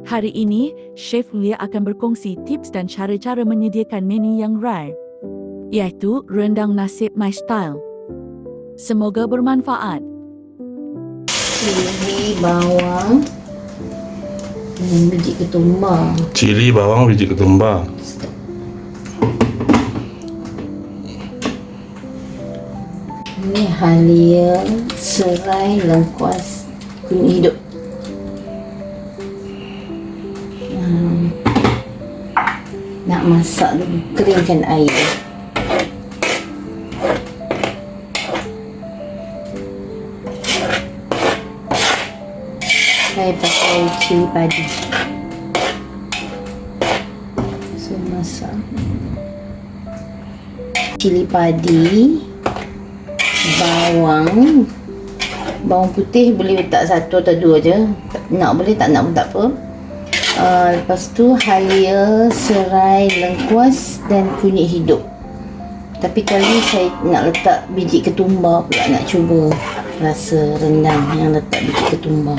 Hari ini, Chef Lia akan berkongsi tips dan cara-cara menyediakan menu yang rare, iaitu rendang nasib My Style. Semoga bermanfaat. Cili, bawang dan biji ketumbar. Cili, bawang, biji ketumbar. Ini halia, serai, lengkuas, kunyit hidup. Nak masak dulu, keringkan air. Saya pakai cili padi. So masak cili padi, bawang putih boleh letak satu atau dua je, nak boleh, tak nak pun tak apa. Lepas tu halia, serai, lengkuas dan kunyit hidup. Tapi kali ni saya nak letak biji ketumbar pula, nak cuba rasa rendang yang letak biji ketumbar.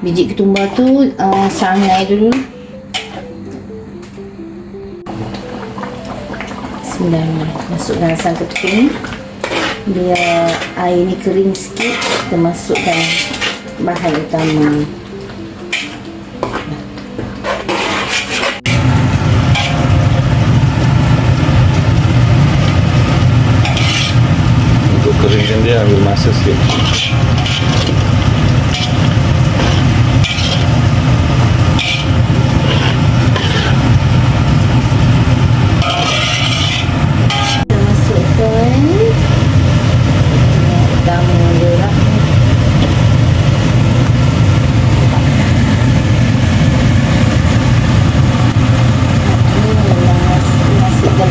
Biji ketumbar tu sangai dulu. Bismillah, masuk dalam sangkut ni. Biar air ni kering sikit, kita masukkan bahan utama. Untuk keringkan dia ambil masa sikit.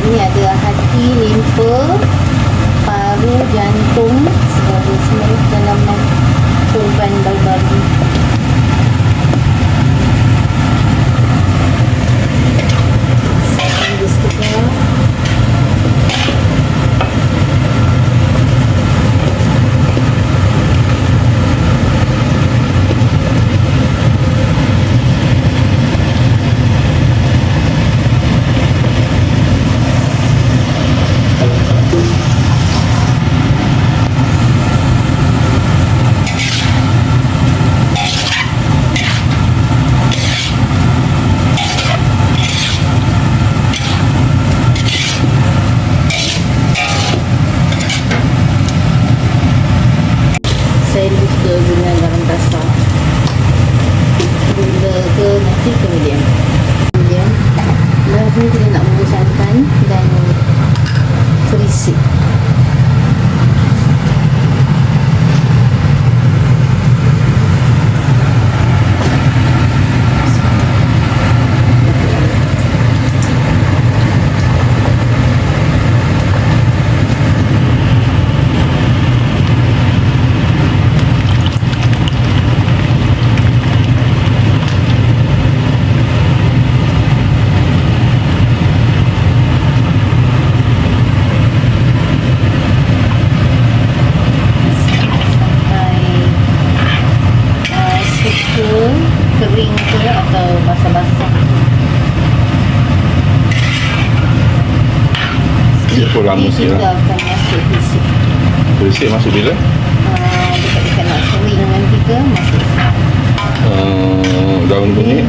Ni ada hati, limpa, paru, jantung, segala semua dalam korban baru-baru. Saya ambil setengah. Saya suka guna garam kasar. Gula ke nanti kemudian. Lepas ni kita nak bubur santan dan kerisik. Kering ke atau basah-basah. Dia pun lama sikit Kita lah. akan masuk kerisik. Kerisik masuk bila? Dekat-dekat nak kering nanti ke masuk Daun kunyit.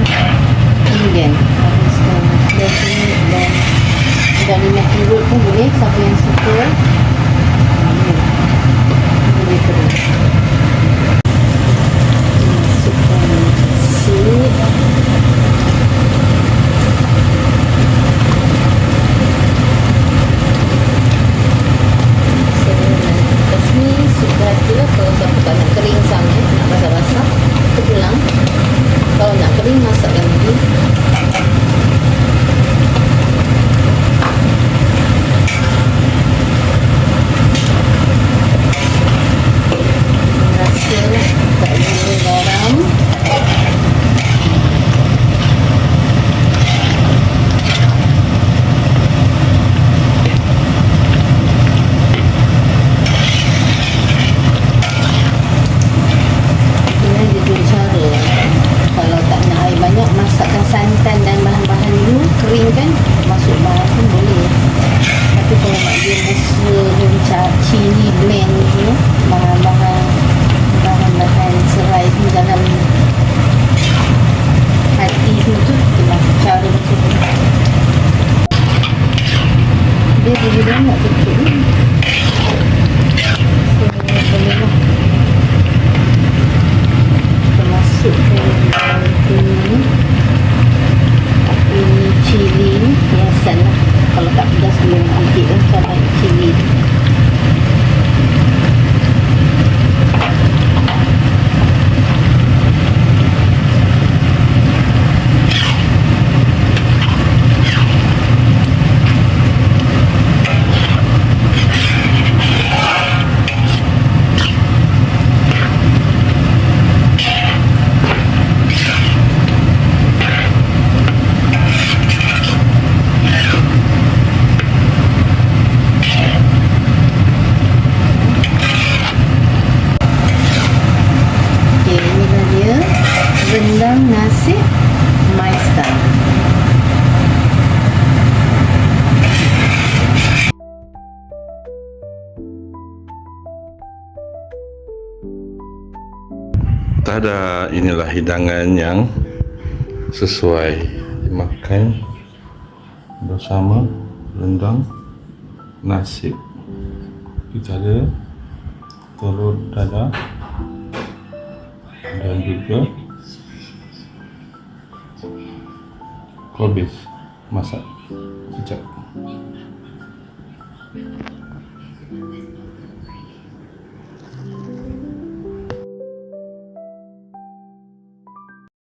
kemudian habiskan daun kunyit dan minyak urut pun boleh, siapa yang suka boleh terus. Masukkan kerisik. Lepas ni suka hatilah, kalau siapa tak nak kering sangat, nak basah-basah, kita pulang. Kalau nak kering, masakkan masukkan kuning. Ini cili hiasan lah. Kalau tak pedas boleh sedikit lah cabai cili. Rendang nasi my style. Tada, inilah hidangan yang sesuai dimakan bersama rendang nasi. Kita ada telur dadah dan juga kobis masak kicap.